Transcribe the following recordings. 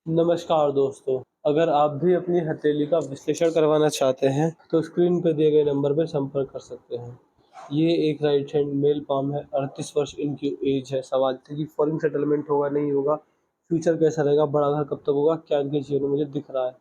नमस्कार दोस्तों, अगर आप भी अपनी हथेली का विश्लेषण करवाना चाहते हैं, तो स्क्रीन पे दिए गए नंबर पर संपर्क कर सकते हैं। ये एक राइट हैंड मेल पाम है, 38 वर्ष इनकी एज है। सवाल थे कि फॉरेन सेटलमेंट होगा, नहीं होगा, फ्यूचर कैसा रहेगा, बड़ा घर कब तक होगा, क्या इनके जीवन में मुझे दिख रहा है।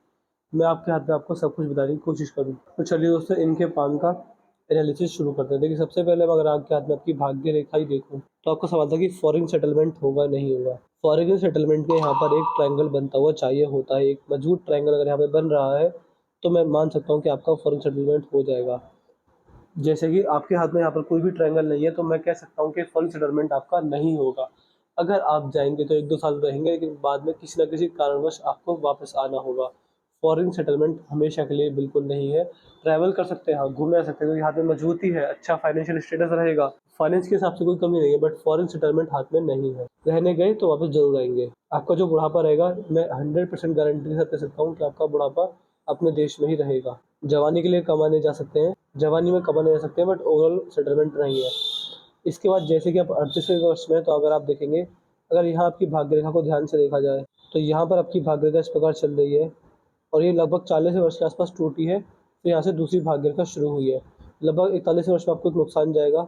मैं आपके हाथ में आपको सब कुछ बताने की कोशिश करूँ। तो चलिए दोस्तों, इनके पाम का एनालिसिस शुरू करते हैं। देखिए, सबसे पहले अगर आपके हाथ में आपकी भाग्य रेखा ही देखूँ, तो आपका सवाल था कि फॉरेन सेटलमेंट होगा, नहीं होगा। फॉरेन सेटलमेंट के यहाँ पर एक ट्रायंगल बनता हुआ चाहिए होता है, एक मजबूत ट्रायंगल अगर यहाँ पे बन रहा है, तो मैं मान सकता हूँ कि आपका फॉरेन सेटलमेंट हो जाएगा। जैसे कि आपके हाथ में यहाँ पर कोई भी ट्रायंगल नहीं है, तो मैं कह सकता हूँ कि फॉरेन सेटलमेंट आपका नहीं होगा। अगर आप जाएँगे तो 1-2 साल रहेंगे, लेकिन बाद में किसी न किसी कारणवश आपको वापस आना होगा। फॉरेन सेटलमेंट हमेशा के लिए बिल्कुल नहीं है। ट्रैवल कर सकते हैं, हाँ, घूमने जा सकते हैं, क्योंकि हाथ में मजबूती है, अच्छा फाइनेंशियल स्टेटस रहेगा। फाइनेंस के हिसाब से कोई कमी नहीं है, बट फॉरेन सेटलमेंट हाथ में नहीं है। रहने गए तो वापस ज़रूर आएँगे। आपका जो बुढ़ापा रहेगा, मैं 100% गारंटी के साथ कह सकता हूँ कि आपका बुढ़ापा अपने देश में ही रहेगा। जवानी के लिए कमाने जा सकते हैं, जवानी में कमाने जा सकते हैं, बट ओवरऑल सेटलमेंट नहीं है। इसके बाद जैसे कि आप 38वें वर्ष में हैं, तो अगर आप देखेंगे, अगर यहाँ आपकी भाग्य रेखा को ध्यान से देखा जाए, तो यहाँ पर आपकी भाग्य रेखा इस प्रकार चल रही है और ये लगभग 40वें वर्ष के आस-पास टूटी है, फिर यहाँ से दूसरी भाग्य रेखा शुरू हुई है। लगभग 41वें वर्ष में आपको एक नुकसान जाएगा,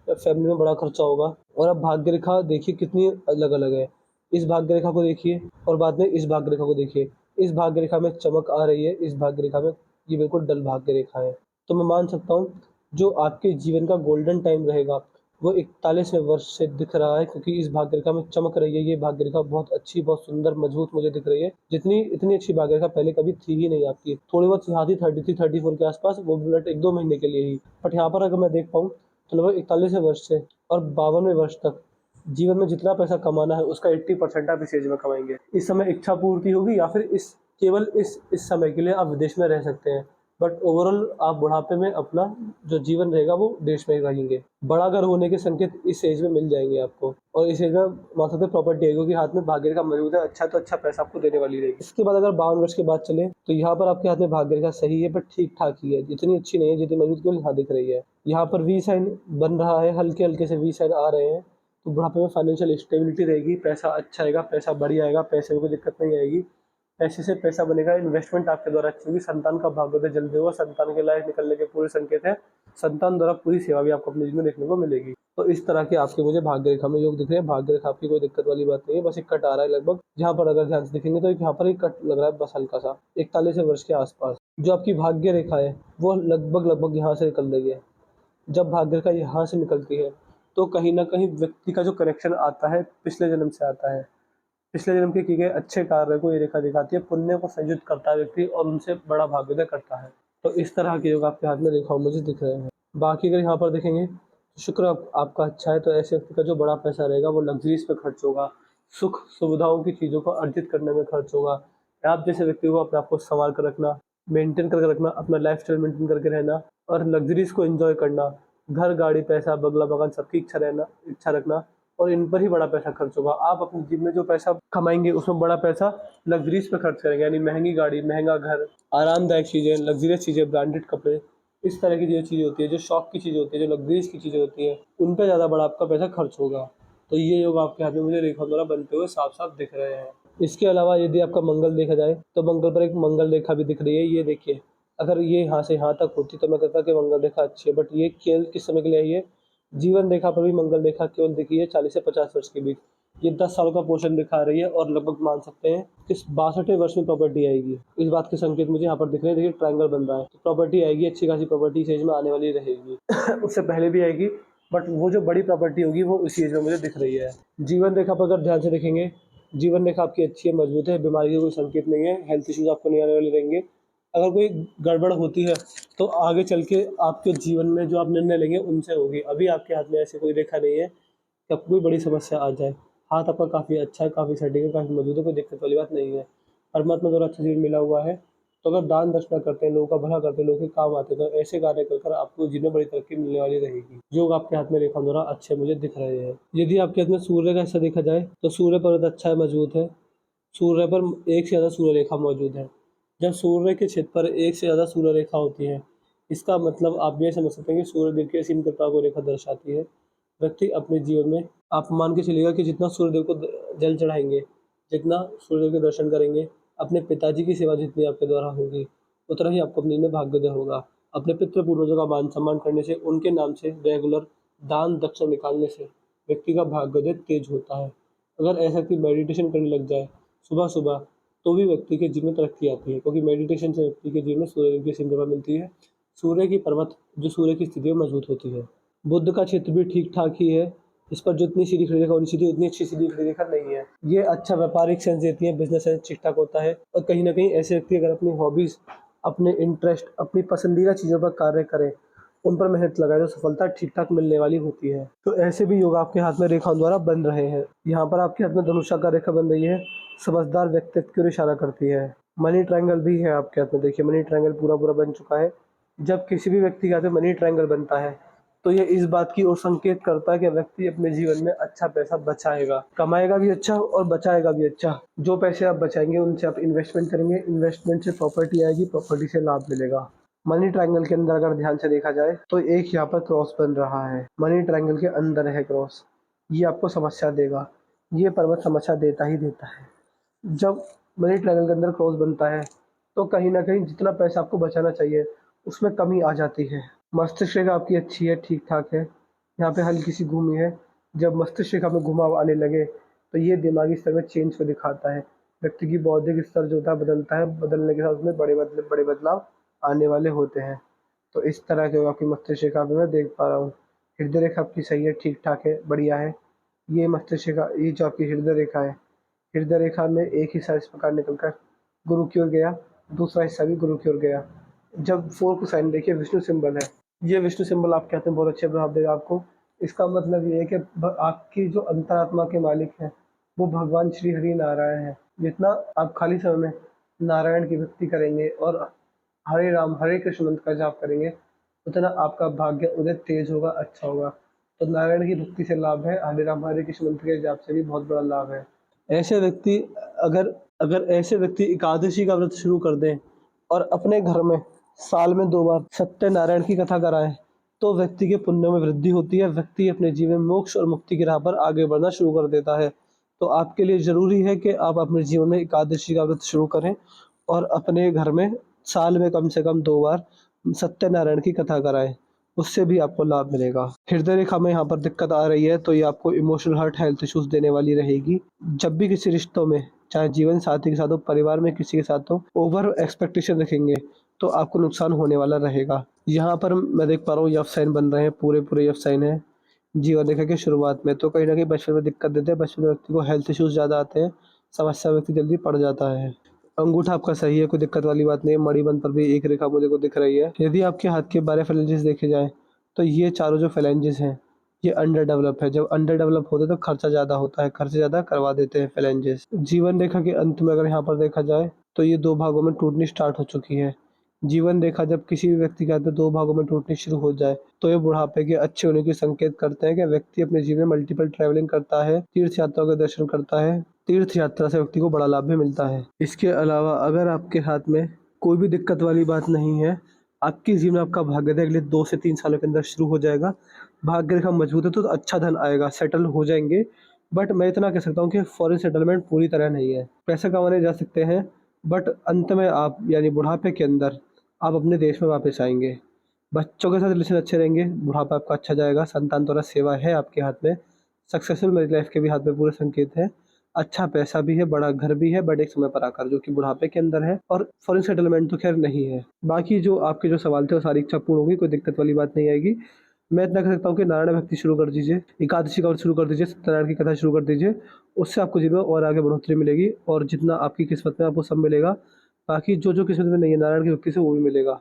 फैमिली में बड़ा खर्चा होगा। और अब भाग्य रेखा देखिए कितनी अलग-अलग है। इस भाग्य रेखा को देखिए और बाद में इस भाग्य रेखा को देखिए। इस भाग्य रेखा में चमक आ रही है, इस भाग्य रेखा में ये बिल्कुल डल भाग्य रेखा है। तो मैं मान सकता हूँ, जो आपके जीवन का गोल्डन टाइम रहेगा, वो 41वें वर्ष से दिख रहा है, क्योंकि इस भाग्य रेखा में चमक रही है। ये भाग्य रेखा बहुत अच्छी, बहुत सुंदर, मजबूत मुझे दिख रही है। जितनी इतनी अच्छी भाग्य रेखा पहले कभी थी ही नहीं आपकी। थोड़ी बहुत यहाँ थी 33-34 के आस-पास, वो भी बट 1-2 महीने के लिए ही। बट यहाँ पर अगर मैं देख पाऊँ, तो लगभग 41वें वर्ष से और 52वें वर्ष तक जीवन में जितना पैसा कमाना है, उसका 80% आप इस एज में कमाएँगे। इस समय इच्छा पूर्ति होगी, या फिर इस केवल इस समय के लिए आप विदेश में रह सकते हैं। बट ओवरऑल आप बुढ़ापे में अपना जो जीवन रहेगा, वो देश में ही रहेंगे। बड़ा घर होने के संकेत इस एज में मिल जाएँगे आपको, और इस एज में मान सकते हैं प्रॉपर्टी आएगी, क्योंकि हाथ में भाग्य रेखा मौजूद है, अच्छा तो अच्छा पैसा आपको देने वाली रहेगी। इसके बाद अगर 52 वर्ष के बाद चलें, तो यहाँ पर आपके हाथ में भाग्य रेखा सही है, बट ठीक-ठाक ही है। इतनी अच्छी नहीं है जितनी मजबूत केवल यहाँ दिख रही है। यहाँ पर वी साइन बन रहा है, हल्के-हल्के से वी साइन आ रहे हैं, तो बुढ़ापे में फाइनेंशियल स्टेबिलिटी रहेगी, पैसा अच्छा आएगा, पैसा बढ़िया आएगा, पैसे में कोई दिक्कत नहीं आएगी। पैसे से पैसा बनेगा, इन्वेस्टमेंट आपके द्वारा अच्छी होगी, संतान का भाग्योदय जल्दी होगा, संतान के लायक निकलने के पूरे संकेत हैं। संतान द्वारा पूरी सेवा भी आपको अपने जीवन में देखने को मिलेगी। तो इस तरह के आपके मुझे भाग्य रेखा में योग दिख रहे हैं। भाग्य रेखा आपकी कोई दिक्कत वाली बात नहीं है, बस एक कट आ रहा है लगभग, जहाँ पर अगर ध्यान से देखेंगे तो एक यहाँ पर एक कट लग रहा है, बस हल्का-सा, 41वें वर्ष के आस-पास। जो आपकी भाग्य रेखा है, वो लगभग यहाँ से निकल रही है। जब भाग्य रेखा यहाँ से निकलती है, तो कहीं न कहीं व्यक्ति का जो कनेक्शन आता है, पिछले जन्म से आता है। पिछले जन्म के किए गए अच्छे कार्य को ये रेखा दिखाती है, पुण्य को संयुक्त करता है व्यक्ति और उनसे बड़ा भाग्योदय करता है। तो इस तरह के योग आपके हाथ में रेखाओं मुझे दिख रहे हैं। बाकी अगर यहाँ पर देखेंगे, शुक्र आपका अच्छा है, तो ऐसे व्यक्ति का जो बड़ा पैसा रहेगा, वो लग्ज़रीज़ पे खर्च होगा, सुख सुविधाओं की चीज़ों को अर्जित करने में खर्च होगा। आप जैसे व्यक्ति को अपने आप को सँभाल कर रखना, मेंटेन करके रखना, अपना लाइफ़स्टाइल मेंटेन करके रहना और लग्ज़रीज़ को एन्जॉय करना, घर, गाड़ी, पैसा, बंगला, मकान सबकी इच्छा रखना, और इन पर ही बड़ा पैसा खर्च होगा। आप अपनी जेब में जो पैसा कमाएँगे, उसमें बड़ा पैसा लग्ज़रीज़ पे खर्च करेंगे, यानी महँगी गाड़ी, महँगा घर, आरामदायक चीज़ें, लग्ज़रियस चीज़ें, ब्रांडेड कपड़े, इस तरह की जो चीज़ें होती हैं, जो शौक की चीज़ें होती हैं, जो लग्ज़रीज़ की चीज़ें होती हैं, उन पे ज़्यादा बड़ा आपका पैसा खर्च होगा। तो ये योग आपके हाथ में मुझे रेखाओं द्वारा बनते हुए साफ-साफ दिख रहे हैं। इसके अलावा यदि आपका मंगल देखा जाए, तो मंगल पर एक मंगल रेखा भी दिख रही है, ये देखिए। अगर ये यहाँ से यहाँ तक होती, तो मैं कहता कि मंगल रेखा अच्छी है, बट ये केवल किस समय के लिए आई है? जीवन रेखा पर भी मंगल रेखा केवल दिखी है 40 से 50 वर्ष के बीच। ये 10 साल का पोर्शन दिखा रही है, और लगभग मान सकते हैं कि 62वें वर्ष में प्रॉपर्टी आएगी। इस बात के संकेत मुझे यहाँ पर दिख रहे हैं, देखिए ट्रायंगल बन रहा है। तो प्रॉपर्टी आएगी, अच्छी खासी प्रॉपर्टी इस एज में आने वाली रहेगी। उससे पहले भी आएगी, बट वो जो बड़ी प्रॉपर्टी होगी, वो इसी एज में मुझे दिख रही है। जीवन रेखा पर अगर ध्यान से देखेंगे, जीवन रेखा आपकी अच्छी है, मजबूत है, बीमारी के कोई संकेत नहीं है, हेल्थ इश्यूज़ आपको नहीं आने वाले रहेंगे। अगर कोई गड़बड़ होती है, तो आगे चल के आपके जीवन में जो आप निर्णय लेंगे, उनसे होगी। अभी आपके हाथ में ऐसी कोई रेखा नहीं है कि आपको कोई बड़ी समस्या आ जाए। हाथ आपका काफ़ी अच्छा है, काफ़ी सेटिंग है, काफ़ी मजबूत है, कोई दिक्कत वाली बात नहीं है। परमात्मा द्वारा अच्छा जीवन मिला हुआ है, तो अगर दान दक्षिणा करते हैं, लोगों का भला करते हैं, लोगों के काम आते हैं, तो ऐसे कार्य कर कर आपको जीवन में बड़ी तरक्की मिलने वाली रहेगी। योग आपके हाथ में रेखाओं द्वारा अच्छे मुझे दिख रहे हैं। यदि आपके हाथ में सूर्य का हिस्सा देखा जाए, तो सूर्य पर्वत अच्छा है, मजबूत है। सूर्य पर एक से ज़्यादा सूर्य रेखा मौजूद है। जब सूर्य के क्षेत्र पर एक से ज़्यादा सूर्य रेखा होती है, इसका मतलब आप ये समझ सकते हैं कि सूर्यदेव की असीम कृपा को रेखा दर्शाती है। व्यक्ति अपने जीवन में, आप मान के चलिएगा कि जितना सूर्यदेव को जल चढ़ाएँगे, जितना सूर्य के दर्शन करेंगे, अपने पिताजी की सेवा जितनी आपके द्वारा होगी, उतना ही आपको अपने में भाग्योदय होगा। अपने पितृ पूर्वजों का मान सम्मान करने से, उनके नाम से रेगुलर दान दक्षिणा निकालने से व्यक्ति का भाग्योदय तेज होता है। अगर ऐसा व्यक्ति मेडिटेशन करने लग जाए सुबह सुबह, तो भी व्यक्ति के जीवन में तरक्की आती है, क्योंकि मेडिटेशन से व्यक्ति के जीवन में सूर्य की सिंह मिलती है। सूर्य की पर्वत जो सूर्य की स्थिति में मजबूत होती है। बुध का क्षेत्र भी ठीक ठाक ही है। इस पर जितनी सीधी खड़ी रेखा होनी चाहिए उतनी अच्छी सीधी खड़ी रेखा नहीं है। ये अच्छा व्यापारिक सेंस देती है, बिजनेस सेंस ठीक ठाक होता है। और कहीं ना कहीं ऐसे व्यक्ति अगर अपनी हॉबीज, अपने इंटरेस्ट, अपनी पसंदीदा चीज़ों पर कार्य करें, उन पर मेहनत लगाए, तो सफलता ठीक ठाक मिलने वाली होती है। तो ऐसे भी योग आपके हाथ में रेखाओं द्वारा बन रहे हैं। यहाँ पर आपके हाथ में धनुषाकार रेखा बन रही है, समझदार व्यक्तित्व की ओर इशारा करती है। मनी ट्रायंगल भी है आपके हाथ में, देखिए मनी ट्रायंगल पूरा पूरा बन चुका है। जब किसी भी व्यक्ति के हाथ में मनी ट्रायंगल बनता है, तो ये इस बात की ओर संकेत करता है कि व्यक्ति अपने जीवन में अच्छा पैसा बचाएगा, कमाएगा भी अच्छा और बचाएगा भी अच्छा। जो पैसे आप बचाएंगे उनसे आप इन्वेस्टमेंट करेंगे, इन्वेस्टमेंट से प्रॉपर्टी आएगी, प्रॉपर्टी से लाभ मिलेगा। मनी ट्रायंगल के अंदर अगर ध्यान से देखा जाए, तो एक यहाँ पर क्रॉस बन रहा है, मनी ट्रायंगल के अंदर है क्रॉस। ये आपको समस्या देगा, ये पर्वत समस्या देता ही देता है। जब मनी ट्रायंगल के अंदर क्रॉस बनता है, तो कहीं ना कहीं जितना पैसा आपको बचाना चाहिए उसमें कमी आ जाती है। मस्तिष्क रेखा आपकी अच्छी है, ठीक ठाक है। यहाँ पे हल्की सी घूमी है। जब मस्तिष्क रेखा में घुमाव आने लगे, तो ये दिमागी स्तर में चेंज को दिखाता है। व्यक्ति की बौद्धिक स्तर जो होता है बदलता है, बदलने के साथ उसमें बड़े बदलाव आने वाले होते हैं। तो इस तरह के आपकी मस्तिष्क रेखा पे मैं देख पा रहा हूँ। हृदय रेखा आपकी सही है, ठीक ठाक है, बढ़िया है। ये मस्तिष्क रेखा, ये जो आपकी हृदय रेखा है, हृदय रेखा में एक हिस्सा इस प्रकार निकलकर गुरु की ओर गया, दूसरा हिस्सा भी गुरु की ओर गया। जब 4 को साइन देखिए, विष्णु सिंबल है। ये विष्णु सिंबल आपके हाथ में बहुत अच्छे प्रभाव देगा आपको। इसका मतलब ये है कि आपकी जो अंतरात्मा के मालिक हैं, वो भगवान श्री हरि नारायण है। जितना आप खाली समय में नारायण की भक्ति करेंगे और हरे राम हरे कृष्ण मंत्र का जाप करेंगे, उतना आपका भाग्य उदय तेज होगा, अच्छा होगा। तो नारायण की भक्ति से लाभ है, हरे राम हरे कृष्ण मंत्र के जाप से भी बहुत बड़ा लाभ है। ऐसे व्यक्ति अगर अगर ऐसे व्यक्ति एकादशी का व्रत शुरू कर दें और अपने घर में साल में 2 बार सत्यनारायण की कथा कराएं, तो व्यक्ति के पुण्य में वृद्धि होती है। व्यक्ति अपने जीवन में मोक्ष और मुक्ति की राह पर आगे बढ़ना शुरू कर देता है। तो आपके लिए ज़रूरी है कि आप अपने जीवन में एकादशी का व्रत शुरू करें और अपने घर में साल में कम से कम 2 बार सत्यनारायण की कथा कराएं। उससे भी आपको लाभ मिलेगा। हृदय रेखा में यहाँ पर दिक्कत आ रही है, तो ये आपको इमोशनल हर्ट, हेल्थ इश्यूज देने वाली रहेगी। जब भी किसी रिश्तों में, चाहे जीवन साथी के साथ हो, परिवार में किसी के साथ हो, ओवर एक्सपेक्टेशन रखेंगे तो आपको नुकसान होने वाला रहेगा। यहाँ पर मैं देख पा रहा हूँ यफ साइन बन रहे हैं, पूरे पूरे यफ साइन है जीवन रेखा की शुरुआत में। तो कहीं ना कहीं बचपन में दिक्कत देते हैं, बचपन में व्यक्ति को हेल्थ इश्यूज ज़्यादा आते हैं, समस्या व्यक्ति जल्दी पड़ जाता है। अंगूठा आपका सही है, कोई दिक्कत वाली बात नहीं है। मणिबंध पर भी एक रेखा मुझे को दिख रही है। यदि आपके हाथ के 12 फ्लैंजेस देखे जाए, तो ये चारों जो फ्लैंजेस हैं, ये अंडर डेवलप है। जब अंडर डेवलप होते हैं तो खर्चा ज़्यादा होता है, खर्च ज़्यादा करवा देते हैं फ्लैंजेस। जीवन रेखा के अंत में अगर यहाँ पर देखा जाए, तो ये 2 भागों में टूटनी स्टार्ट हो चुकी है। जीवन रेखा जब किसी भी व्यक्ति के हाथ में 2 भागों में टूटनी शुरू हो जाए, तो ये बुढ़ापे के अच्छे होने के संकेत करते हैं कि व्यक्ति अपने जीवन में मल्टीपल ट्रैवलिंग करता है, तीर्थ यात्रा का दर्शन करता है। तीर्थ यात्रा से व्यक्ति को बड़ा लाभ भी मिलता है। इसके अलावा अगर आपके हाथ में कोई भी दिक्कत वाली बात नहीं है, आपके जीवन में आपका भाग्योदय अगले 2 से 3 सालों के अंदर शुरू हो जाएगा। भाग्य रेखा मजबूत है तो अच्छा धन आएगा, सेटल हो जाएंगे। बट मैं इतना कह सकता हूँ कि फॉरेन सेटलमेंट पूरी तरह नहीं है। पैसा कमाने जा सकते हैं, बट अंत में आप यानी बुढ़ापे के अंदर आप अपने देश में वापस आएंगे। बच्चों के साथ रिलेशन अच्छे रहेंगे, बुढ़ापा आपका अच्छा जाएगा। संतान द्वारा सेवा है आपके हाथ में। सक्सेसफुल मैरिज लाइफ के भी हाथ में पूरे संकेत है। अच्छा पैसा भी है, बड़ा घर भी है, बट एक समय पर आकर, जो कि बुढ़ापे के अंदर है। और फॉरेन सेटलमेंट तो खैर नहीं है। बाकी जो आपके जो सवाल थे वो सारी इच्छा पूर्ण होगी, कोई दिक्कत वाली बात नहीं आएगी। मैं इतना कह सकता हूँ कि नारायण भक्ति शुरू कर दीजिए, एकादशी का व्रत शुरू कर दीजिए, सत्यनारायण की कथा शुरू कर दीजिए। उससे आपको जीवन में और आगे बढ़ोतरी मिलेगी, और जितना आपकी किस्मत में आपको सब मिलेगा। बाकी जो किस्मत में नहीं है नारायण की भक्ति से वो भी मिलेगा।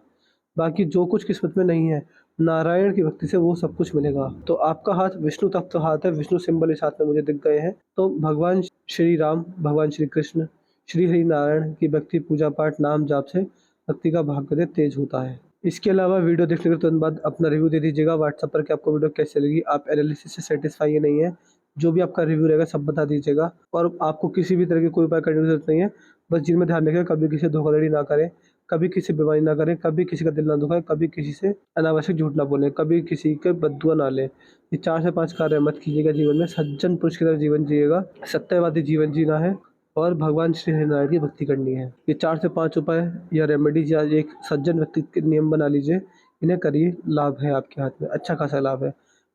बाकी जो कुछ किस्मत में नहीं है नारायण की भक्ति से वो सब कुछ मिलेगा। तो आपका हाथ विष्णु तत्व हाथ है, विष्णु सिंबल इस हाथ में मुझे दिख गए हैं। तो भगवान श्री राम, भगवान श्री कृष्ण, श्री हरि नारायण की भक्ति, पूजा पाठ, नाम जाप से भक्ति का भाग्योदय तेज होता है। इसके अलावा वीडियो देखने के तुरंत बाद अपना रिव्यू दे दीजिएगा व्हाट्सएप पर कि आपको वीडियो कैसी लगी, आप एनालिसिस से सेटिस्फाई है नहीं है। जो भी आपका रिव्यू रहेगा सब बता दीजिएगा। और आपको किसी भी तरह की कोई उपाय करने की जरूरत नहीं है। बस जिनमें ध्यान रखें, कभी किसी से धोखाधड़ी ना करें, कभी किसी बीमारी ना करें, कभी किसी का दिल ना दुखाए, कभी किसी से अनावश्यक झूठ ना बोलें, कभी किसी के बददुआ ना लें। ये 4 से 5 कार्य मत कीजिएगा जीवन में। सज्जन पुरुष की तरह जीवन जिएगा, सत्यवादी जीवन जीना है। और भगवान श्री हरिनारायण की भक्ति करनी है। ये 4 से 5 उपाय या रेमेडीज या एक सज्जन व्यक्ति के नियम बना लीजिए। इन्हें करिए, लाभ है आपके हाथ में, अच्छा खासा लाभ है।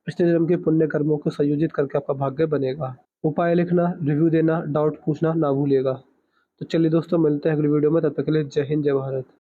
पिछले जन्म के पुण्य कर्मों को संयोजित करके आपका भाग्य बनेगा। उपाय लिखना, रिव्यू देना, डाउट पूछना ना भूलिएगा। तो चलिए दोस्तों, मिलते हैं अगली वीडियो में, तब तक के लिए जय हिंद, जय भारत।